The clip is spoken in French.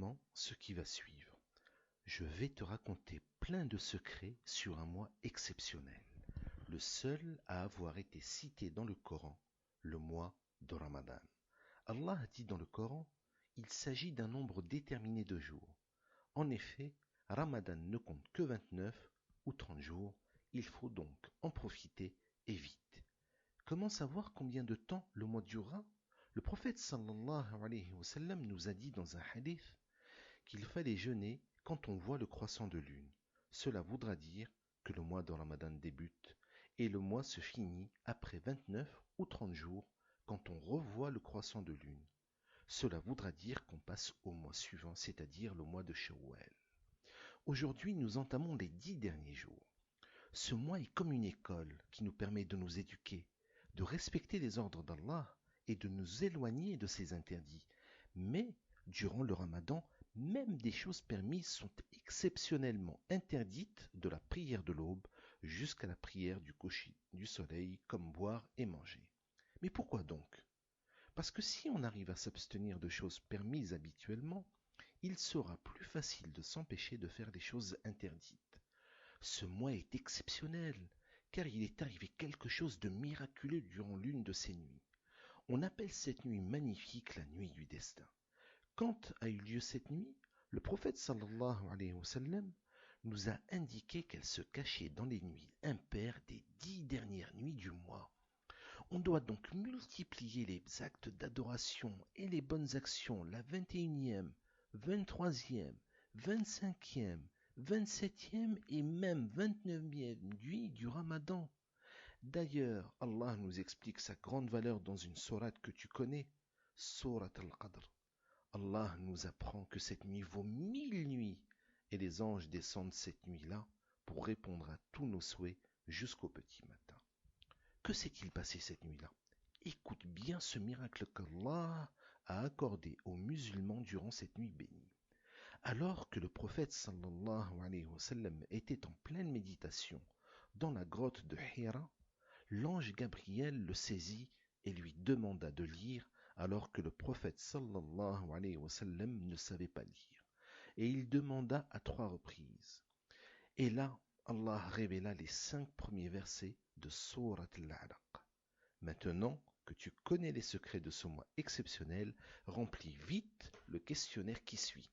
maintenant ce qui va suivre. Je vais te raconter plein de secrets sur un mois exceptionnel, le seul à avoir été cité dans le Coran, le mois de Ramadan. Allah dit dans le Coran, il s'agit d'un nombre déterminé de jours. En effet, Ramadan ne compte que 29 ou 30 jours, il faut donc en profiter et vite. Comment savoir combien de temps le mois durera? Le prophète sallallahu alayhi wa sallam nous a dit dans un hadith qu'il fallait jeûner quand on voit le croissant de lune. Cela voudra dire que le mois de Ramadan débute et le mois se finit après 29 ou 30 jours quand on revoit le croissant de lune. Cela voudra dire qu'on passe au mois suivant, c'est-à-dire le mois de Shawwal. Aujourd'hui, nous entamons les 10 derniers jours. Ce mois est comme une école qui nous permet de nous éduquer, de respecter les ordres d'Allah et de nous éloigner de ses interdits. Mais, durant le Ramadan, même des choses permises sont exceptionnellement interdites, de la prière de l'aube jusqu'à la prière du coucher du soleil, comme boire et manger. Mais pourquoi donc? Parce que si on arrive à s'abstenir de choses permises habituellement, il sera plus facile de s'empêcher de faire les choses interdites. Ce mois est exceptionnel, car il est arrivé quelque chose de miraculeux durant l'une de ces nuits. On appelle cette nuit magnifique la nuit du destin. Quand a eu lieu cette nuit? Le prophète sallallahu alayhi wa sallam nous a indiqué qu'elle se cachait dans les nuits impaires des 10 dernières nuits du mois. On doit donc multiplier les actes d'adoration et les bonnes actions la 21e, 23e, 25e, 27e et même 29e nuit du Ramadan. D'ailleurs, Allah nous explique sa grande valeur dans une sourate que tu connais, Sourate Al-Qadr. Allah nous apprend que cette nuit vaut 1000 nuits et les anges descendent cette nuit-là pour répondre à tous nos souhaits jusqu'au petit matin. Que s'est-il passé cette nuit-là? Écoute bien ce miracle qu'Allah a accordé aux musulmans durant cette nuit bénie. Alors que le prophète sallallahu alayhi wa sallam était en pleine méditation dans la grotte de Hira, l'ange Gabriel le saisit et lui demanda de lire alors que le prophète sallallahu alayhi wa sallam ne savait pas lire. Et il demanda à 3 reprises. Et là, Allah révéla les 5 premiers versets de Surat Al-Alaq. Maintenant que tu connais les secrets de ce mois exceptionnel, remplis vite le questionnaire qui suit.